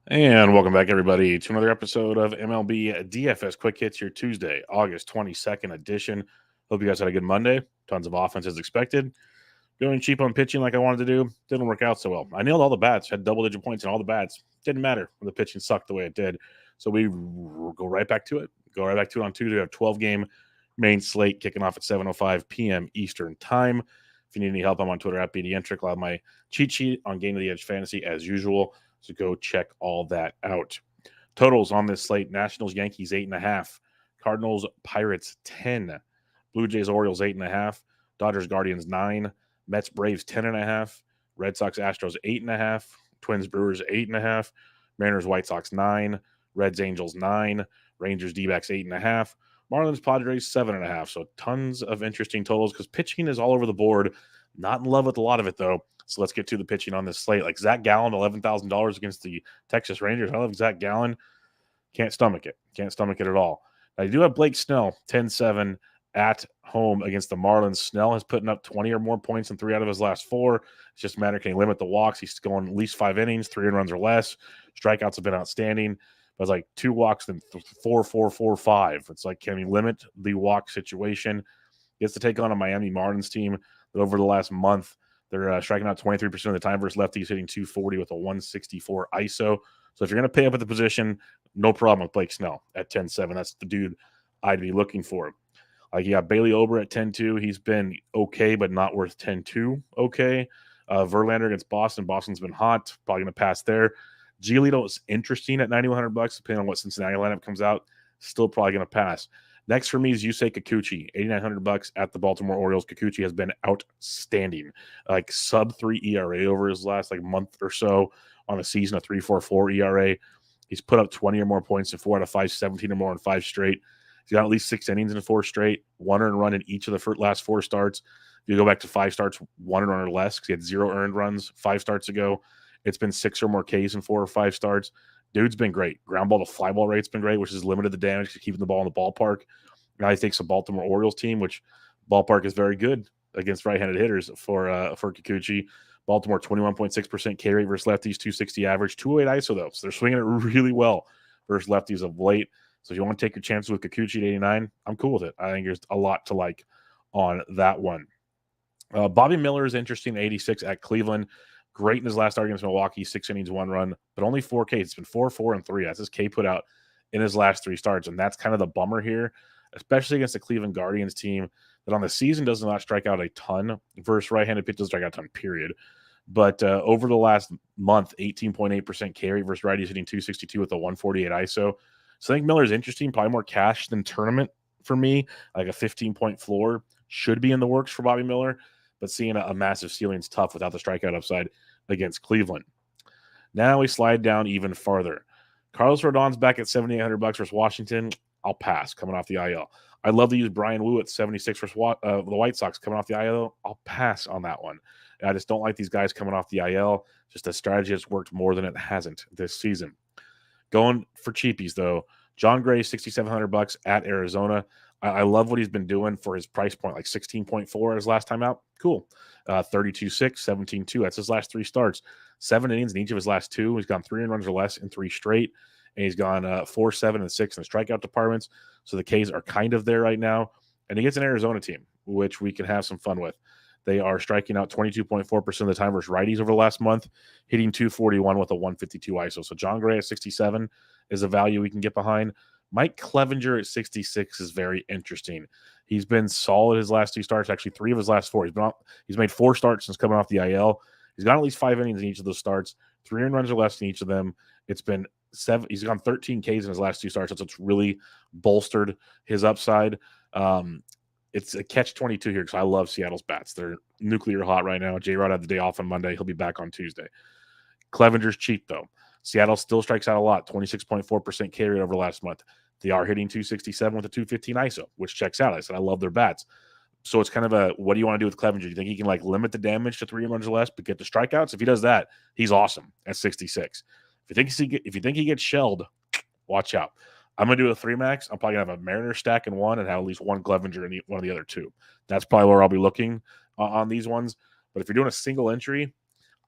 And welcome back, everybody, to another episode of MLB DFS Quick Hits, your Tuesday, August 22nd edition. Hope you guys had a good Monday. Tons of offense as expected. Going cheap on pitching like I wanted to do. Didn't work out so well. I nailed all the bats, had double-digit points in all the bats. Didn't matter when the pitching sucked the way it did. So we go right back to it. Go right back to it on Tuesday. We have 12-game main slate kicking off at 7:05 p.m. Eastern Time. If you need any help, I'm on Twitter at BDentric. I'll have my cheat sheet on Game of the Edge Fantasy as usual. So go check all that out. Totals on this slate: Nationals, Yankees 8.5, Cardinals, Pirates 10, Blue Jays, Orioles 8.5, Dodgers, Guardians 9, Mets, Braves 10.5, Red Sox, Astros 8.5, Twins, Brewers 8.5, Mariners, White Sox 9, Reds, Angels 9, Rangers, D-backs 8.5, Marlins, Padres 7.5. So tons of interesting totals because pitching is all over the board. Not in love with a lot of it though. So let's get to the pitching on this slate. Like Zach Gallen, $11,000 against the Texas Rangers. I love Zach Gallen. Can't stomach it. Can't stomach it at all. Now, you do have Blake Snell, 10-7 at home against the Marlins. Snell has put up 20 or more points in 3 out of his last 4. It's just a matter, can he limit the walks? He's going at least 5 innings, 3 runs or less. Strikeouts have been outstanding. But it's like 2 walks, then 4, 4, 4, 5. It's like, can he limit the walk situation? He gets to take on a Miami Marlins team that over the last month, they're striking out 23% of the time versus lefties, hitting 240 with a 164 ISO. So if you're going to pay up at the position, no problem with Blake Snell at 10-7. That's the dude I'd be looking for. Like you got Bailey Ober at 10-2. He's been okay, but not worth 10-2. Okay. Verlander against Boston. Boston's been hot. Probably going to pass there. Giolito is interesting at $9,100, depending on what Cincinnati lineup comes out. Still probably going to pass. Next for me is Yusei Kikuchi, $8,900 at the Baltimore Orioles. Kikuchi has been outstanding, like sub-3 ERA over his last month or so on a season, a 3.44 ERA. He's put up 20 or more points in 4 out of 5, 17 or more in 5 straight. He's got at least 6 innings in 4 straight, 1 earned run in each of the last 4 starts. If you go back to 5 starts, 1 earned run or less, because he had 0 earned runs 5 starts ago. It's been 6 or more Ks in 4 or 5 starts. Dude's been great. Ground ball to fly ball rate's been great, which has limited the damage to keeping the ball in the ballpark. Now he takes a Baltimore Orioles team, which ballpark is very good against right-handed hitters for Kikuchi. Baltimore 21.6% K rate versus lefties, 260 average, 208 ISO though. So they're swinging it really well versus lefties of late. So if you want to take your chances with Kikuchi at 89, I'm cool with it. I think there's a lot to like on that one. Bobby Miller is interesting, 86 at Cleveland. Great in his last start against Milwaukee, 6 innings, 1 run, but only 4 Ks. It's been 4, 4, and 3. That's his K put out in his last 3 starts, and that's kind of the bummer here, especially against the Cleveland Guardians team that on the season does not strike out a ton versus right-handed pitchers strike out a ton, period. But over the last month, 18.8% K rate versus righties, hitting 262 with a 148 ISO. So I think Miller's interesting, probably more cash than tournament for me. Like a 15-point floor should be in the works for Bobby Miller, but seeing a massive ceiling is tough without the strikeout upside against Cleveland. Now we slide down even farther. Carlos Rodon's back at $7,800 versus Washington. I'll pass coming off the IL. I'd love to use Brian Wu at 76 versus the White Sox coming off the IL. I'll pass on that one. I just don't like these guys coming off the IL. Just a strategy that's worked more than it hasn't this season. Going for cheapies, though. John Gray, $6,700 at Arizona. I love what he's been doing for his price point, like 16.4 his last time out. Cool. 32.6, 17.2. That's his last 3 starts. 7 innings in each of his last 2. He's gone 3 runs or less in 3 straight. And he's gone 4, 7, and 6 in the strikeout departments. So the Ks are kind of there right now. And he gets an Arizona team, which we can have some fun with. They are striking out 22.4% of the time versus righties over the last month, hitting 241 with a 152 ISO. So John Gray at 67 is a value we can get behind. Mike Clevenger at 66 is very interesting. He's been solid his last 2 starts, actually 3 of his last 4. He's made 4 starts since coming off the IL. He's got at least 5 innings in each of those starts, 3 earned runs or less in each of them. It's been 7. He's gone 13 Ks in his last 2 starts. So it's really bolstered his upside. It's a catch-22 here because I love Seattle's bats. They're nuclear hot right now. J-Rod had the day off on Monday. He'll be back on Tuesday. Clevenger's cheap, though. Seattle still strikes out a lot, 26.4% K rate over last month. They are hitting 267 with a 215 ISO, which checks out. I said I love their bats. So it's kind of a, what do you want to do with Clevenger? Do you think he can limit the damage to 3 runs or less but get the strikeouts? If he does that, he's awesome at 66. If you think he gets shelled, watch out. I'm going to do a 3 max. I'm probably going to have a Mariner stack in one and have at least one Clevenger in one of the other 2. That's probably where I'll be looking on these ones. But if you're doing a single entry,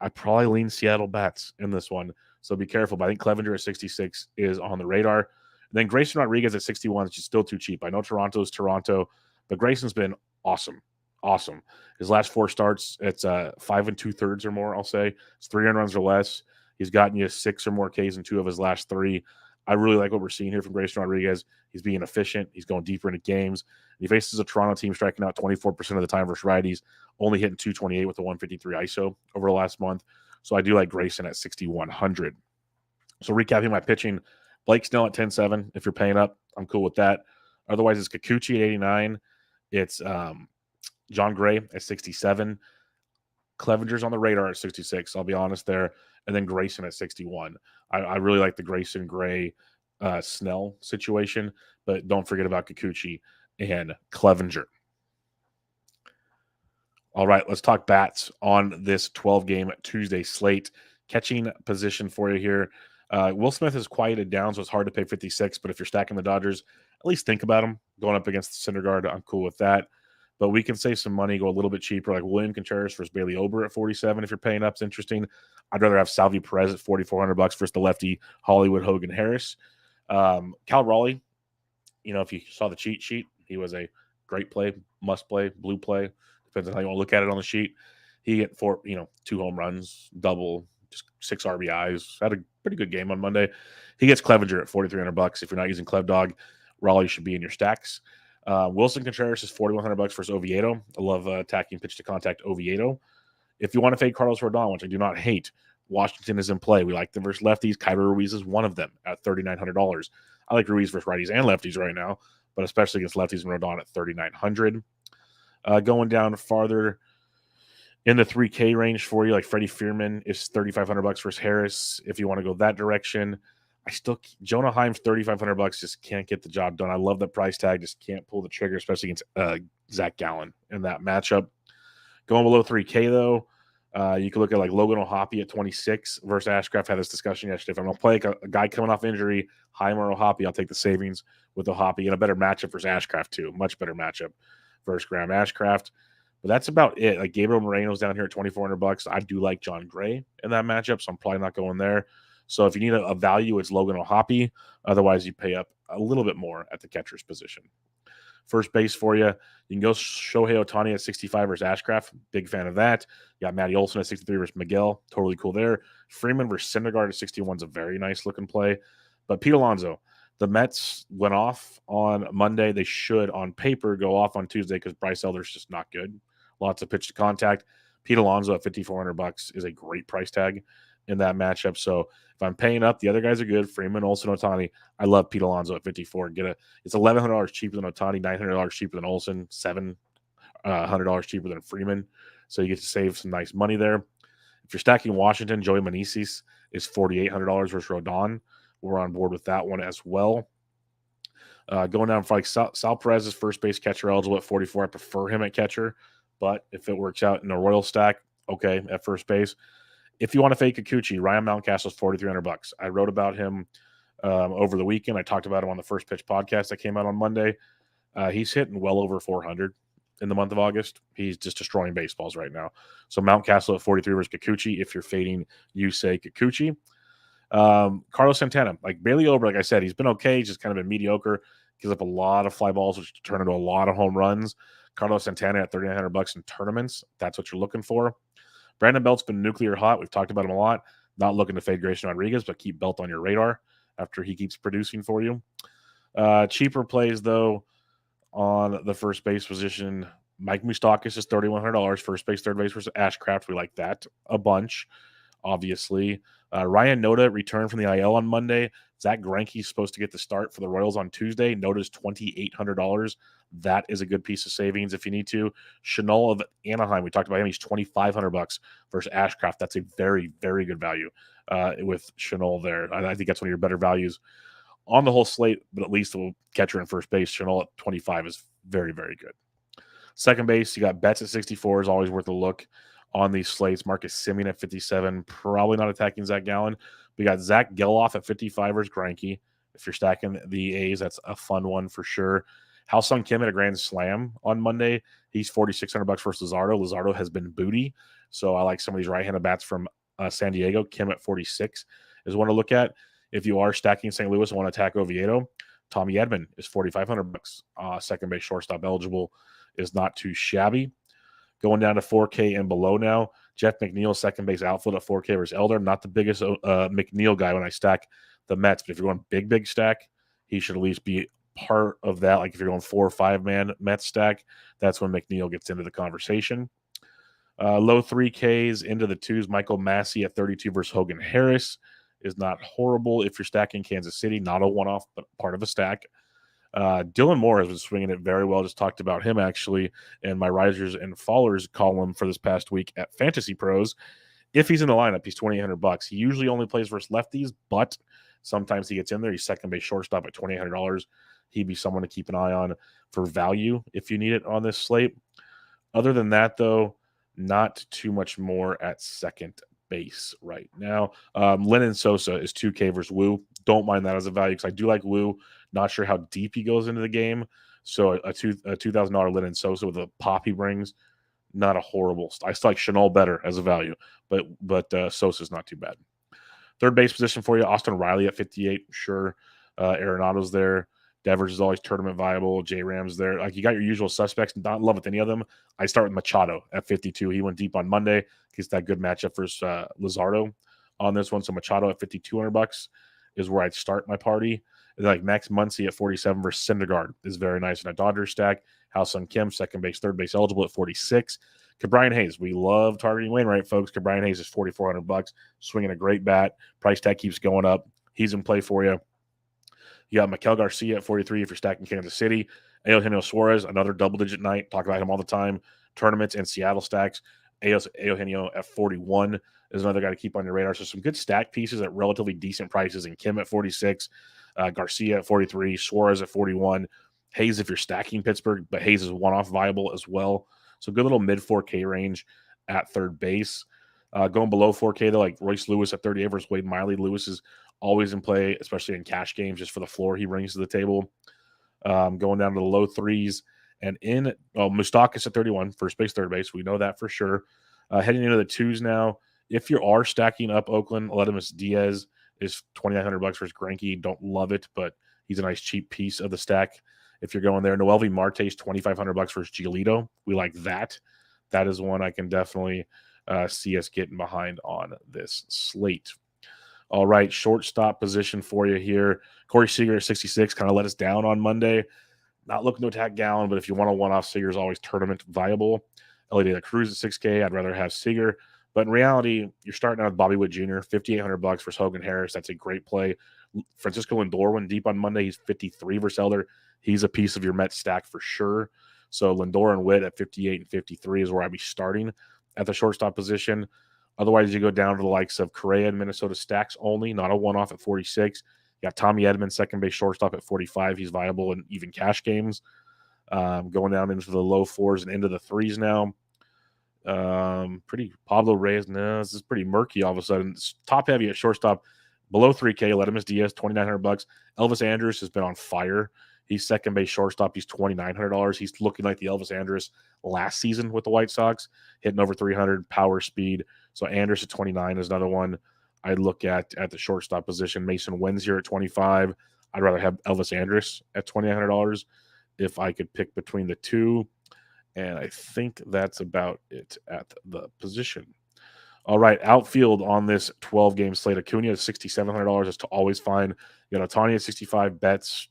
I probably lean Seattle bats in this one, so be careful. But I think Clevenger at 66 is on the radar. And then Grayson Rodriguez at 61 is just still too cheap. I know Toronto's Toronto, but Grayson's been awesome. Awesome. His last 4 starts, it's 5 2/3 or more, I'll say. It's 3 runs or less. He's gotten you 6 or more Ks in 2 of his last 3. I really like what we're seeing here from Grayson Rodriguez. He's being efficient. He's going deeper into games. He faces a Toronto team striking out 24% of the time versus righties, only hitting 228 with a 153 ISO over the last month. So I do like Grayson at 6,100. So recapping my pitching, Blake Snell at 10-7. If you're paying up, I'm cool with that. Otherwise, it's Kikuchi at 89. It's John Gray at 67. Clevenger's on the radar at 66. I'll be honest there. And then Grayson at 61. I really like the Grayson Gray Snell situation, but don't forget about Kikuchi and Clevenger. All right, let's talk bats on this 12-game Tuesday slate. Catching position for you here. Will Smith has quieted down, so it's hard to pay 56, but if you're stacking the Dodgers, at least think about him going up against the Syndergaard. I'm cool with that. But we can save some money, go a little bit cheaper, like William Contreras versus Bailey Ober at 47. If you're paying up, it's interesting. I'd rather have Salvi Perez at $4,400 versus the lefty Hollywood Hogan Harris. Cal Raleigh, if you saw the cheat sheet, he was a great play, must play, blue play. Depends on how you want to look at it on the sheet. He hit 2 home runs, double, just 6 RBIs. Had a pretty good game on Monday. He gets Clevenger at $4,300. If you're not using Clev Dog, Raleigh should be in your stacks. Wilson Contreras is $4,100 versus Oviedo. I love attacking pitch to contact Oviedo. If you want to fade Carlos Rodon, which I do not hate, Washington is in play. We like them versus lefties. Kyler Ruiz is one of them at $3,900. I like Ruiz versus righties and lefties right now, but especially against lefties and Rodon at $3,900. Going down farther in the 3K range for you, like Freddie Freeman is $3,500 versus Harris. If you want to go that direction, Jonah Heim's $3,500 just can't get the job done. I love that price tag, just can't pull the trigger, especially against Zach Gallen in that matchup. Going below 3K though, you can look at like Logan O'Hoppe at 26 versus Ashcraft. Had this discussion yesterday. If I'm gonna play a guy coming off injury, Heim or O'Hoppe, I'll take the savings with O'Hoppe and a better matchup versus Ashcraft too. Much better matchup versus Graham Ashcraft. But that's about it. Like Gabriel Moreno's down here at $2,400. I do like John Gray in that matchup, so I'm probably not going there. So if you need a value, it's Logan O'Hoppe. Otherwise, you pay up a little bit more at the catcher's position. First base for you, you can go Shohei Ohtani at 65 versus Ashcraft. Big fan of that. You got Matty Olson at 63 versus Miguel. Totally cool there. Freeman versus Syndergaard at 61 is a very nice looking play. But Pete Alonso, the Mets went off on Monday. They should, on paper, go off on Tuesday because Bryce Elder's just not good. Lots of pitch to contact. Pete Alonso at $5,400 is a great price tag in that matchup. So if I'm paying up, the other guys are good. Freeman, Olson, Ohtani. I love Pete Alonso at 54. It's $1,100 cheaper than Ohtani, $900 cheaper than Olson, $700 cheaper than Freeman. So you get to save some nice money there. If you're stacking Washington, Joey Meneses is $4,800 versus Rodon. We're on board with that one as well. Going down for like Sal Perez is first base catcher eligible at 44. I prefer him at catcher, but if it works out in a Royal stack, okay, at first base. If you want to fade Kikuchi, Ryan Mountcastle is $4,300. I wrote about him over the weekend. I talked about him on the First Pitch podcast that came out on Monday. He's hitting well over 400 in the month of August. He's just destroying baseballs right now. So Mountcastle at 43 versus Kikuchi. If you're fading, you say Kikuchi. Carlos Santana, like Bailey Ober, like I said, he's been okay. He's just kind of been mediocre. Gives up a lot of fly balls, which turn into a lot of home runs. Carlos Santana at $3,900 in tournaments. That's what you're looking for. Brandon Belt's been nuclear hot. We've talked about him a lot. Not looking to fade Grayson Rodriguez, but keep Belt on your radar after he keeps producing for you. Cheaper plays, though, on the first base position. Mike Moustakas is $3,100. First base, third base versus Ashcraft. We like that a bunch, obviously. Ryan Noda returned from the IL on Monday. Zach Greinke's supposed to get the start for the Royals on Tuesday. Noda's $2,800. That is a good piece of savings if you need to. Chanel of Anaheim, we talked about him. He's $2,500 versus Ashcraft. That's a very, very good value with Chanel there. I think that's one of your better values on the whole slate, but at least the catcher in first base. Chanel at 25 is very, very good. Second base, you got Betts at 64 is always worth a look on these slates. Marcus Semien at 57, probably not attacking Zach Gallen. We got Zach Geloff at 55 versus Greinke. If you're stacking the A's, that's a fun one for sure. Ha-Seong Kim at a grand slam on Monday. He's $4,600 versus Luzardo. Luzardo has been booty. So I like some of these right-handed bats from San Diego. Kim at 46 is one to look at. If you are stacking St. Louis and want to attack Oviedo, Tommy Edman is $4,500. Second base shortstop eligible is not too shabby. Going down to 4K and below now, Jeff McNeil, second base outfield at 4K versus Elder. I'm not the biggest McNeil guy when I stack the Mets, but if you're going big stack, he should at least be part of that. Like if you're going 4 or 5 man Mets stack, that's when McNeil gets into the conversation. Low 3Ks into the 2s. Michael Massey at 32 versus Hogan Harris is not horrible if you're stacking Kansas City. Not a one-off, but part of a stack. Dylan Moore has been swinging it very well. Just talked about him actually in my risers and fallers column for this past week at Fantasy Pros. If he's in the lineup, he's $2,800. He usually only plays versus lefties, but sometimes he gets in there. He's second base shortstop at $2,800. He'd be someone to keep an eye on for value if you need it on this slate. Other than that, though, not too much more at second base right now. Lennon Sosa is 2K versus Woo. Don't mind that as a value because I do like Woo. Not sure how deep he goes into the game. So a $2,000 Lennon Sosa with the pop he brings, not a horrible. I still like Chanel better as a value, but Sosa's not too bad. Third base position for you, Austin Riley at 58. Sure. Arenado's there. Devers is always tournament viable. J Ram's there. Like you got your usual suspects. Not in love with any of them. I start with Machado at 52. He went deep on Monday. He's that good matchup versus Luzardo on this one. So Machado at $5,200 is where I'd start my party. And like Max Muncy at 47 versus Syndergaard is very nice in a Dodgers stack. Hao-Sung Kim, second base, third base eligible at 46. Ke'Bryan Hayes, we love targeting Wainwright, folks. Ke'Bryan Hayes is $4,400, swinging a great bat. Price tag keeps going up. He's in play for you. You got Maikel Garcia at 43 if you're stacking Kansas City. Eugenio Suarez, another double-digit night. Talk about him all the time. Tournaments and Seattle stacks. Eugenio at 41 is another guy to keep on your radar. So some good stack pieces at relatively decent prices. And Kim at 46, Garcia at 43, Suarez at 41. Hayes if you're stacking Pittsburgh, but Hayes is one-off viable as well. So good little mid-4K range at third base. Going below 4K, though, like Royce Lewis at 38 versus Wade Miley. Lewis is always in play, especially in cash games, just for the floor he brings to the table. Going down to the low 3s and in Moustakas at 31, first base, third base. We know that for sure. Heading into the 2s now. If you are stacking up Oakland, Aledmus Diaz is $2,900 versus Greinke. Don't love it, but he's a nice cheap piece of the stack. If you're going there, Noelvi Marte is $2,500 versus Giolito. We like that. That is one I can definitely see us getting behind on this slate. All right, shortstop position for you here. Corey Seager at 66 kind of let us down on Monday. Not looking to attack Gallen, but if you want a one-off, Seager is always tournament viable. Ellie De La Cruz at 6K. I'd rather have Seager. But in reality, you're starting out with Bobby Witt Jr., $5,800 versus Hogan Harris. That's a great play. Francisco Lindor went deep on Monday. He's 53 versus Elder. He's a piece of your Mets stack for sure. So Lindor and Witt at 58 and 53 is where I'd be starting at the shortstop position. Otherwise, you go down to the likes of Correa and Minnesota stacks only, not a one-off at 46. You got Tommy Edman, second base shortstop at 45. He's viable in even cash games. Going down into the low 4s and into the 3s now. Pretty Pablo Reyes. No, this is pretty murky all of a sudden. It's top heavy at shortstop. Below 3K, Aledmus Diaz, $2,900. Elvis Andrus has been on fire. He's second base shortstop. He's $2,900. He's looking like the Elvis Andrus last season with the White Sox, hitting over 300 power speed. So Andrus at 29 is another one I'd look at the shortstop position. Mason Wenzier at 25. I'd rather have Elvis Andrus at $2,900 if I could pick between the two. And I think that's about it at the position. All right, outfield on this 12-game slate. Acuna is $6,700. That's always fine. You got Ohtani at 65, Betts,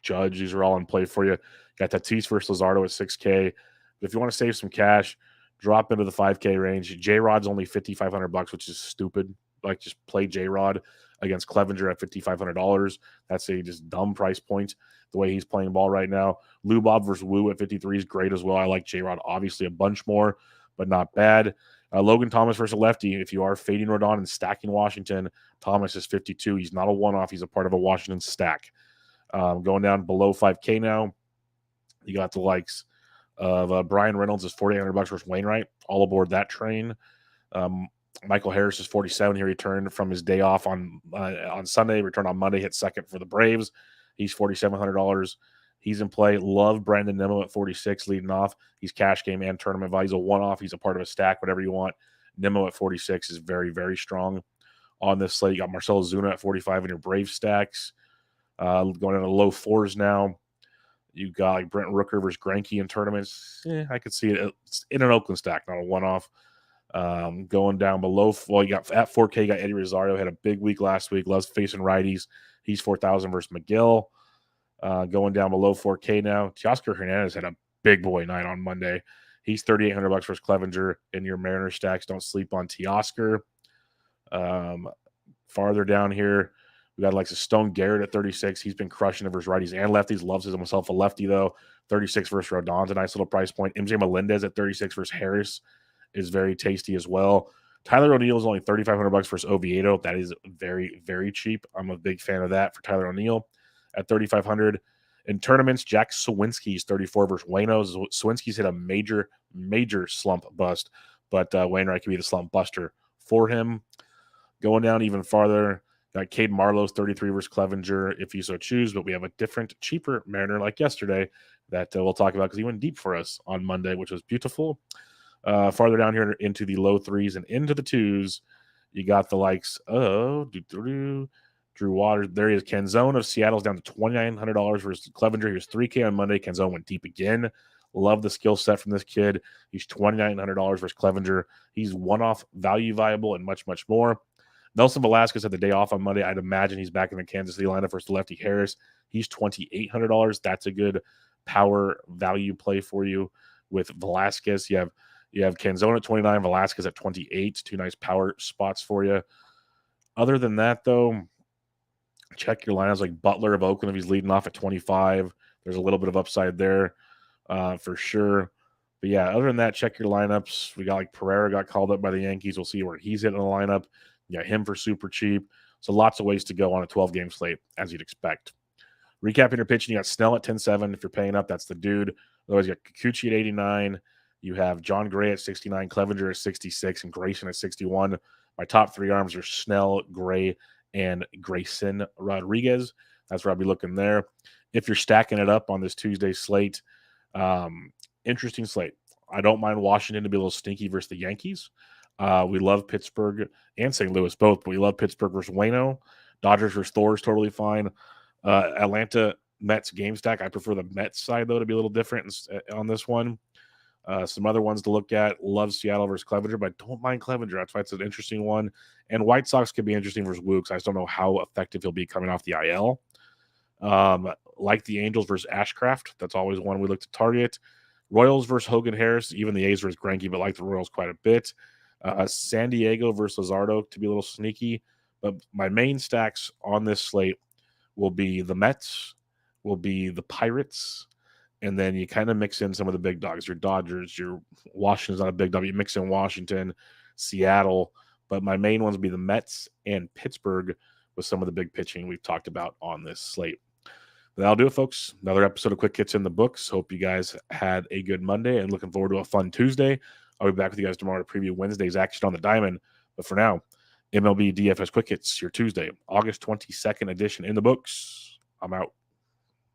Judge. These are all in play for you. Got Tatis versus Luzardo at 6K. But if you want to save some cash, drop into the 5K range. J-Rod's only $5,500, which is stupid. Like, just play J-Rod against Clevenger at $5,500. That's a just dumb price point the way he's playing ball right now. Lou Bob versus Woo at 53 is great as well. I like J-Rod obviously a bunch more, but not bad. Logan Thomas versus lefty. If you are fading Rodon and stacking Washington, Thomas is 52. He's not a one-off. He's a part of a Washington stack. Going down below 5K now, you got the likes of Brian Reynolds is $4,800 versus Wainwright. All aboard that train. Michael Harris is 47. He returned from his day off on Sunday, returned on Monday, hit second for the Braves. He's $4,700. He's in play. Love Brandon Nimmo at 46 leading off. He's cash game and tournament value. He's a one-off. He's a part of a stack, whatever you want. Nimmo at 46 is very, very strong on this slate. You got Marcell Ozuna at 45 in your Brave stacks. Going into low fours now. You got like Brent Rooker versus Greinke in tournaments. I could see it. It's in an Oakland stack, not a one-off. Going down below, well, you got at 4K, you got Eddie Rosario, had a big week last week, loves facing righties. He's 4,000 versus McGill. Going down below 4K now. Teoscar Hernandez had a big boy night on Monday. He's $3,800 versus Clevenger in your Mariner stacks. Don't sleep on Teoscar. Farther down here, we got like Stone Garrett at 36. He's been crushing it versus righties and lefties. Loves himself a lefty, though. 36 versus Rodon's a nice little price point. MJ Melendez at 36 versus Harris is very tasty as well. Tyler O'Neill is only $3,500 versus Oviedo. That is very, very cheap. I'm a big fan of that for Tyler O'Neill at $3,500. In tournaments, Jack Sawinski's 34 versus Wayno. Sawinski's hit a major, major slump bust, but Wainwright can be the slump buster for him. Going down even farther, got Cade Marlowe's 33 versus Clevenger, if you so choose, but we have a different, cheaper Mariner like yesterday that we'll talk about because he went deep for us on Monday, which was beautiful. Farther down here into the low threes and into the twos, you got the likes of Drew Waters. There he is. Canzone of Seattle's down to $2,900 versus Clevenger. He was 3K on Monday. Canzone went deep again. Love the skill set from this kid. He's $2,900 versus Clevenger. He's one-off value viable and much, much more. Nelson Velasquez had the day off on Monday. I'd imagine he's back in the Kansas City lineup versus lefty Harris. He's $2,800. That's a good power value play for you with Velasquez. You have Canzone at 29, Velasquez at 28. Two nice power spots for you. Other than that, though, check your lineups like Butler of Oakland if he's leading off at 25. There's a little bit of upside there for sure. But yeah, other than that, check your lineups. We got like Pereira got called up by the Yankees. We'll see where he's hitting the lineup. You got him for super cheap. So lots of ways to go on a 12-game slate, as you'd expect. Recapping your pitching, you got Snell at 10-7. If you're paying up, that's the dude. Otherwise, you got Kikuchi at 89. You have John Gray at 69, Clevenger at 66, and Grayson at 61. My top three arms are Snell, Gray, and Grayson Rodriguez. That's where I'll be looking there. If you're stacking it up on this Tuesday slate, interesting slate. I don't mind Washington to be a little stinky versus the Yankees. We love Pittsburgh and St. Louis both, but we love Pittsburgh versus Wayno. Dodgers versus Thor is totally fine. Atlanta Mets game stack. I prefer the Mets side, though, to be a little different on this one. Some other ones to look at. Love Seattle versus Clevenger, but don't mind Clevenger. That's why it's an interesting one. And White Sox could be interesting versus Wooks. I just don't know how effective he'll be coming off the IL. Like the Angels versus Ashcraft. That's always one we look to target. Royals versus Hogan Harris. Even the A's versus Greinke, but like the Royals quite a bit. San Diego versus Luzardo to be a little sneaky. But my main stacks on this slate will be the Mets, will be the Pirates, and then you kind of mix in some of the big dogs. Your Dodgers, your Washington's not a big dog. You mix in Washington, Seattle. But my main ones will be the Mets and Pittsburgh with some of the big pitching we've talked about on this slate. But that'll do it, folks. Another episode of Quick Hits in the books. Hope you guys had a good Monday and looking forward to a fun Tuesday. I'll be back with you guys tomorrow to preview Wednesday's action on the diamond. But for now, MLB DFS Quick Hits, your Tuesday, August 22nd edition in the books. I'm out.